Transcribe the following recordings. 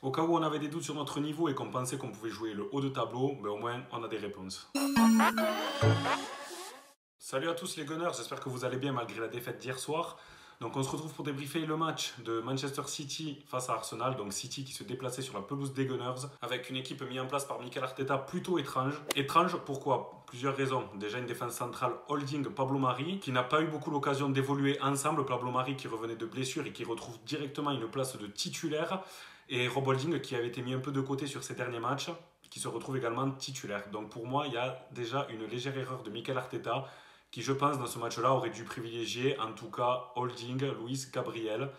Au cas où on avait des doutes sur notre niveau et qu'on pensait qu'on pouvait jouer le haut de tableau, ben au moins on a des réponses. Salut à tous les Gunners, j'espère que vous allez bien malgré la défaite d'hier soir. Donc on se retrouve pour débriefer le match de Manchester City face à Arsenal. Donc City qui se déplaçait sur la pelouse des Gunners avec une équipe mise en place par Mikel Arteta plutôt étrange. Étrange pourquoi? Plusieurs raisons. Déjà une défense centrale holding Pablo Mari qui n'a pas eu beaucoup l'occasion d'évoluer ensemble. Pablo Mari qui revenait de blessure et qui retrouve directement une place de titulaire. Et Rob Holding qui avait été mis un peu de côté sur ces derniers matchs qui se retrouve également titulaire. Donc pour moi il y a déjà une légère erreur de Mikel Arteta qui, je pense, dans ce match-là, aurait dû privilégier, en tout cas, Holding, Luis, Gabriel.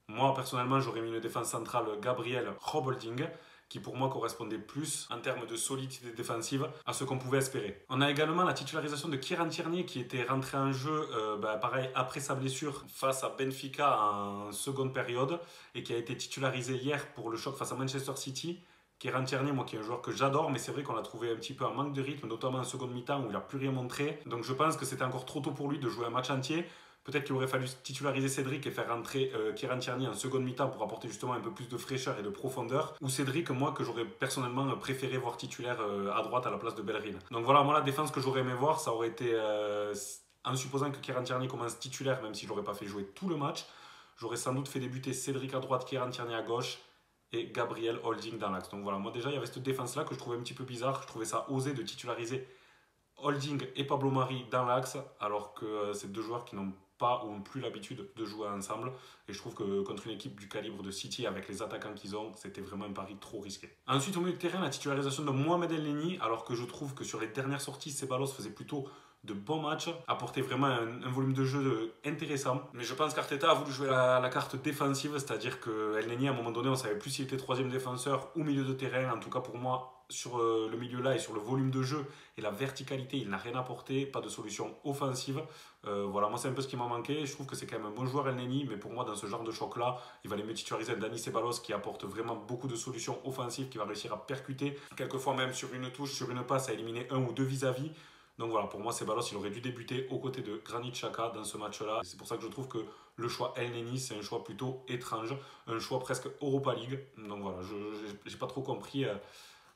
Moi, personnellement, j'aurais mis une défense centrale Gabriel, Rob Holding, qui pour moi correspondait plus en termes de solidité défensive à ce qu'on pouvait espérer. On a également la titularisation de Kieran Tierney qui était rentré en jeu pareil après sa blessure face à Benfica en seconde période et qui a été titularisé hier pour le choc face à Manchester City. Kieran Tierney, moi qui est un joueur que j'adore, mais c'est vrai qu'on l'a trouvé un petit peu en manque de rythme, notamment en seconde mi-temps où il n'a plus rien montré. Donc je pense que c'était encore trop tôt pour lui de jouer un match entier. Peut-être qu'il aurait fallu titulariser Cédric et faire rentrer Kieran Tierney en seconde mi-temps pour apporter justement un peu plus de fraîcheur et de profondeur. Ou Cédric, moi, que j'aurais personnellement préféré voir titulaire à droite à la place de Bellerin. Donc voilà, moi la défense que j'aurais aimé voir, ça aurait été, en supposant que Kieran Tierney commence titulaire, même si je l'aurais pas fait jouer tout le match, j'aurais sans doute fait débuter Cédric à droite, Kieran Tierney à gauche, et Gabriel Holding dans l'axe. Donc voilà, moi déjà il y avait cette défense-là que je trouvais un petit peu bizarre. Je trouvais ça osé de titulariser Holding et Pablo Mari dans l'axe, alors que c'est deux joueurs qui n'ont pas ou n'ont plus l'habitude de jouer ensemble. Et je trouve que contre une équipe du calibre de City, avec les attaquants qu'ils ont, c'était vraiment un pari trop risqué. Ensuite, au milieu de terrain, la titularisation de Mohamed Elneny, alors que je trouve que sur les dernières sorties, Ceballos faisait plutôt de bons matchs, apportait vraiment un volume de jeu intéressant. Mais je pense qu'Arteta a voulu jouer la carte défensive, c'est-à-dire que Elneny, à un moment donné, on ne savait plus s'il était troisième défenseur ou milieu de terrain. En tout cas, pour moi, sur le milieu là et sur le volume de jeu et la verticalité, il n'a rien apporté, pas de solution offensive. Voilà, moi c'est un peu ce qui m'a manqué. Je trouve que c'est quand même un bon joueur Elneny, mais pour moi dans ce genre de choc là, il valait mieux titulariser un Dani Ceballos qui apporte vraiment beaucoup de solutions offensives, qui va réussir à percuter, quelquefois même sur une touche, sur une passe, à éliminer un ou deux vis-à-vis. Donc voilà, pour moi, Ceballos, il aurait dû débuter aux côtés de Granit Xhaka dans ce match-là. C'est pour ça que je trouve que le choix Elneny, c'est un choix plutôt étrange, un choix presque Europa League. Donc voilà, je n'ai pas trop compris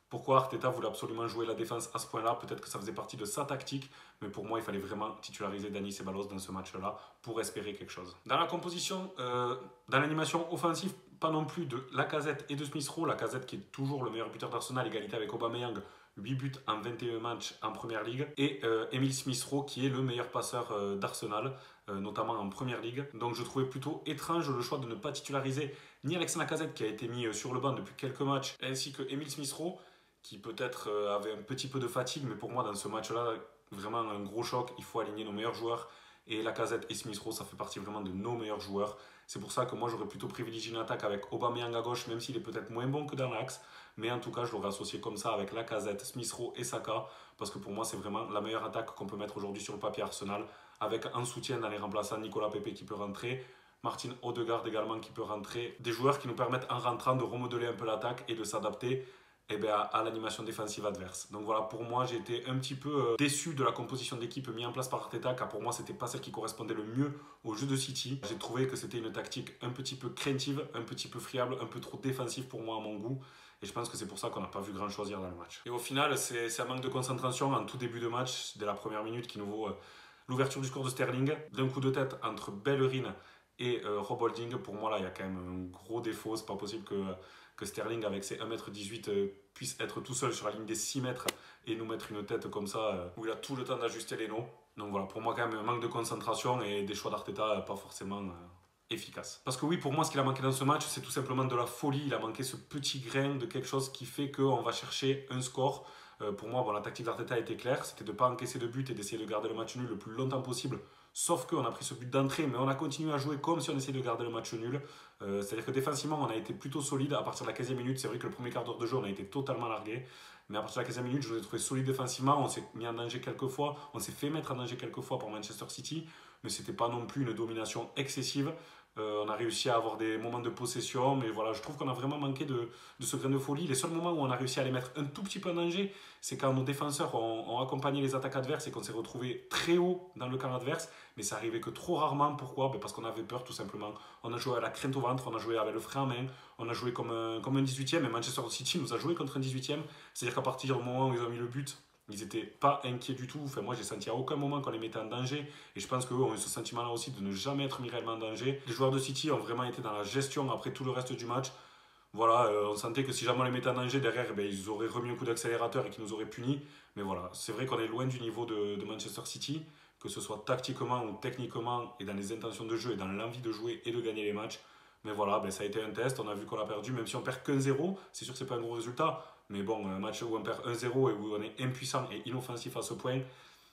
pourquoi Arteta voulait absolument jouer la défense à ce point-là. Peut-être que ça faisait partie de sa tactique, mais pour moi, il fallait vraiment titulariser Dani Ceballos dans ce match-là pour espérer quelque chose. Dans la composition, dans l'animation offensive, pas non plus de Lacazette et de Smith Rowe. Lacazette qui est toujours le meilleur buteur d'Arsenal, égalité avec Aubameyang, 8 buts en 21 matchs en Première Ligue. Et Emile Smith Rowe qui est le meilleur passeur d'Arsenal, notamment en Première Ligue. Donc je trouvais plutôt étrange le choix de ne pas titulariser ni Alex Lacazette qui a été mis sur le banc depuis quelques matchs, ainsi que Emile Smith Rowe qui peut-être avait un petit peu de fatigue, mais pour moi dans ce match-là, vraiment un gros choc, il faut aligner nos meilleurs joueurs. Et Lacazette et Smith Rowe, ça fait partie vraiment de nos meilleurs joueurs. C'est pour ça que moi j'aurais plutôt privilégié une attaque avec Aubameyang à gauche, même s'il est peut-être moins bon que dans l'axe. Mais en tout cas, je l'aurais associé comme ça avec Lacazette, Smith Rowe et Saka, parce que pour moi c'est vraiment la meilleure attaque qu'on peut mettre aujourd'hui sur le papier Arsenal, avec en soutien dans les remplaçants Nicolas Pepe qui peut rentrer, Martin Odegaard également qui peut rentrer, des joueurs qui nous permettent en rentrant de remodeler un peu l'attaque et de s'adapter à l'animation défensive adverse. Donc voilà, pour moi, j'ai été un petit peu déçu de la composition d'équipe mise en place par Arteta, car pour moi, c'était pas celle qui correspondait le mieux au jeu de City. J'ai trouvé que c'était une tactique un petit peu craintive, un petit peu friable, un peu trop défensive pour moi à mon goût. Et je pense que c'est pour ça qu'on n'a pas vu grand chose hier dans le match. Et au final, c'est un manque de concentration en tout début de match, dès la première minute, qui nous vaut l'ouverture du score de Sterling. D'un coup de tête entre Bellerin et Rob Holding. Pour moi, là, il y a quand même un gros défaut. C'est pas possible que Sterling, avec ses 1m18, puisse être tout seul sur la ligne des 6 mètres et nous mettre une tête comme ça, où il a tout le temps d'ajuster les noms. Donc voilà, pour moi, quand même, un manque de concentration et des choix d'Arteta pas forcément efficaces. Parce que oui, pour moi, ce qu'il a manqué dans ce match, c'est tout simplement de la folie. Il a manqué ce petit grain de quelque chose qui fait qu'on va chercher un score. Pour moi, bon, la tactique d'Arteta était claire, c'était de ne pas encaisser de but et d'essayer de garder le match nul le plus longtemps possible. Sauf qu'on a pris ce but d'entrée, mais on a continué à jouer comme si on essayait de garder le match nul. C'est-à-dire que défensivement, on a été plutôt solide à partir de la 15e minute. C'est vrai que le premier quart d'heure de jeu, on a été totalement largué. Mais à partir de la 15e minute, je vous ai trouvé solide défensivement. On s'est mis en danger quelques fois. On s'est fait mettre en danger quelques fois par Manchester City. Mais ce n'était pas non plus une domination excessive. On a réussi à avoir des moments de possession, mais voilà, je trouve qu'on a vraiment manqué de ce grain de folie. Les seuls moments où on a réussi à les mettre un tout petit peu en danger, c'est quand nos défenseurs ont accompagné les attaques adverses et qu'on s'est retrouvé très haut dans le camp adverse, mais ça arrivait que trop rarement. Pourquoi? Parce qu'on avait peur tout simplement. On a joué à la crainte au ventre, on a joué avec le frein en main, on a joué comme un 18e, et Manchester City nous a joué contre un 18e. C'est-à-dire qu'à partir du moment où ils ont mis le but, ils n'étaient pas inquiets du tout. Enfin, moi, j'ai senti à aucun moment qu'on les mettait en danger. Et je pense qu'eux ont eu ce sentiment-là aussi de ne jamais être mis réellement en danger. Les joueurs de City ont vraiment été dans la gestion après tout le reste du match. Voilà, on sentait que si jamais on les mettait en danger derrière, eh ben, ils auraient remis un coup d'accélérateur et qu'ils nous auraient punis. Mais voilà, c'est vrai qu'on est loin du niveau de Manchester City, que ce soit tactiquement ou techniquement, et dans les intentions de jeu et dans l'envie de jouer et de gagner les matchs. Mais voilà, ben, ça a été un test, on a vu qu'on a perdu, même si on perd qu'un 0, c'est sûr que c'est pas un gros résultat. Mais bon, un match où on perd 1-0 et où on est impuissant et inoffensif à ce point,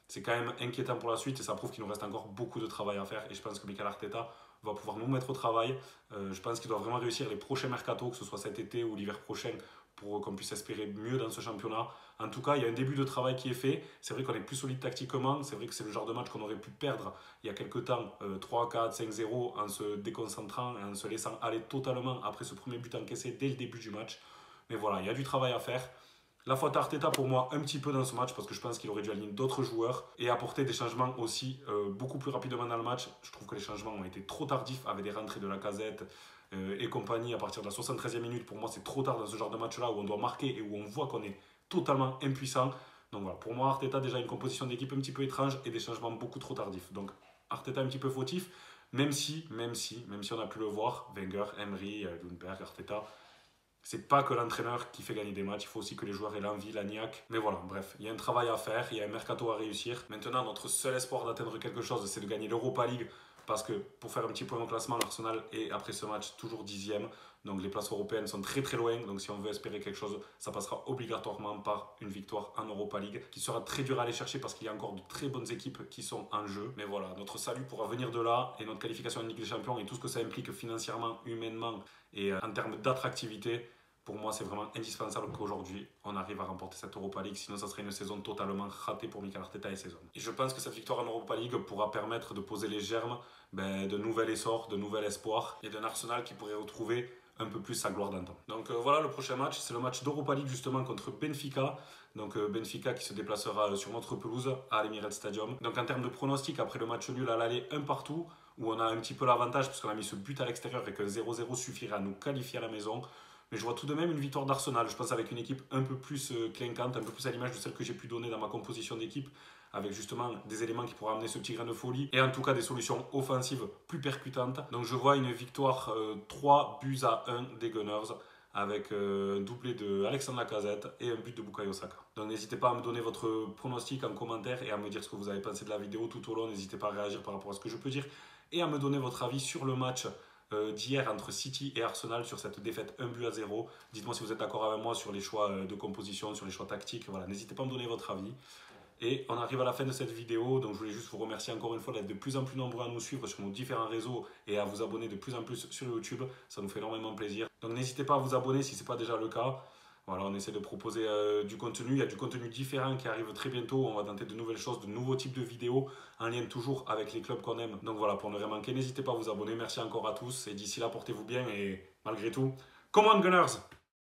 c'est quand même inquiétant pour la suite et ça prouve qu'il nous reste encore beaucoup de travail à faire. Et je pense que Mikel Arteta va pouvoir nous mettre au travail. Je pense qu'il doit vraiment réussir les prochains mercatos, que ce soit cet été ou l'hiver prochain, pour qu'on puisse espérer mieux dans ce championnat. En tout cas, il y a un début de travail qui est fait. C'est vrai qu'on est plus solide tactiquement. C'est vrai que c'est le genre de match qu'on aurait pu perdre il y a quelques temps, 3, 4, 5-0, en se déconcentrant et en se laissant aller totalement après ce premier but encaissé dès le début du match. Mais voilà, il y a du travail à faire. La faute à Arteta pour moi un petit peu dans ce match parce que je pense qu'il aurait dû aligner d'autres joueurs et apporter des changements aussi beaucoup plus rapidement dans le match. Je trouve que les changements ont été trop tardifs avec des rentrées de Lacazette et compagnie à partir de la 73e minute. Pour moi c'est trop tard dans ce genre de match là où on doit marquer et où on voit qu'on est totalement impuissant. Donc voilà, pour moi Arteta déjà une composition d'équipe un petit peu étrange et des changements beaucoup trop tardifs. Donc Arteta un petit peu fautif, même si on a pu le voir, Wenger, Emery, Ljungberg, Arteta, c'est pas que l'entraîneur qui fait gagner des matchs, il faut aussi que les joueurs aient l'envie, la niaque. Mais voilà, bref, il y a un travail à faire, il y a un mercato à réussir. Maintenant, notre seul espoir d'atteindre quelque chose, c'est de gagner l'Europa League. Parce que pour faire un petit point au classement, l'Arsenal est après ce match toujours 10e. Donc les places européennes sont très très loin. Donc si on veut espérer quelque chose, ça passera obligatoirement par une victoire en Europa League, qui sera très dur à aller chercher parce qu'il y a encore de très bonnes équipes qui sont en jeu. Mais voilà, notre salut pourra venir de là et notre qualification en Ligue des Champions et tout ce que ça implique financièrement, humainement et en termes d'attractivité. Pour moi, c'est vraiment indispensable qu'aujourd'hui, on arrive à remporter cette Europa League. Sinon, ça serait une saison totalement ratée pour Mikel Arteta et ses hommes. Et je pense que cette victoire en Europa League pourra permettre de poser les germes de nouvel essor, de nouvel espoir et d'un Arsenal qui pourrait retrouver un peu plus sa gloire d'antan. Donc voilà, le prochain match, c'est le match d'Europa League justement contre Benfica. Donc Benfica qui se déplacera sur notre pelouse à l'Emirates Stadium. Donc en termes de pronostic, après le match nul à l'aller, un partout, où on a un petit peu l'avantage puisqu'on a mis ce but à l'extérieur et que 0-0 suffirait à nous qualifier à la maison. Mais je vois tout de même une victoire d'Arsenal. Je pense avec une équipe un peu plus clinquante, un peu plus à l'image de celle que j'ai pu donner dans ma composition d'équipe, avec justement des éléments qui pourraient amener ce petit grain de folie, et en tout cas des solutions offensives plus percutantes. Donc je vois une victoire 3-1 des Gunners, avec un doublé de Alexandre Lacazette et un but de Bukayo Saka. Donc n'hésitez pas à me donner votre pronostic en commentaire et à me dire ce que vous avez pensé de la vidéo tout au long. N'hésitez pas à réagir par rapport à ce que je peux dire et à me donner votre avis sur le match d'hier entre City et Arsenal sur cette défaite 1-0. Dites-moi si vous êtes d'accord avec moi sur les choix de composition, sur les choix tactiques. Voilà, n'hésitez pas à me donner votre avis. Et on arrive à la fin de cette vidéo, donc je voulais juste vous remercier encore une fois d'être de plus en plus nombreux à nous suivre sur nos différents réseaux et à vous abonner de plus en plus sur YouTube. Ça nous fait énormément plaisir. Donc n'hésitez pas à vous abonner si ce n'est pas déjà le cas. Voilà, on essaie de proposer du contenu. Il y a du contenu différent qui arrive très bientôt. On va tenter de nouvelles choses, de nouveaux types de vidéos, en lien toujours avec les clubs qu'on aime. Donc voilà, pour ne rien manquer, n'hésitez pas à vous abonner. Merci encore à tous. Et d'ici là, portez-vous bien et malgré tout, come on Gunners!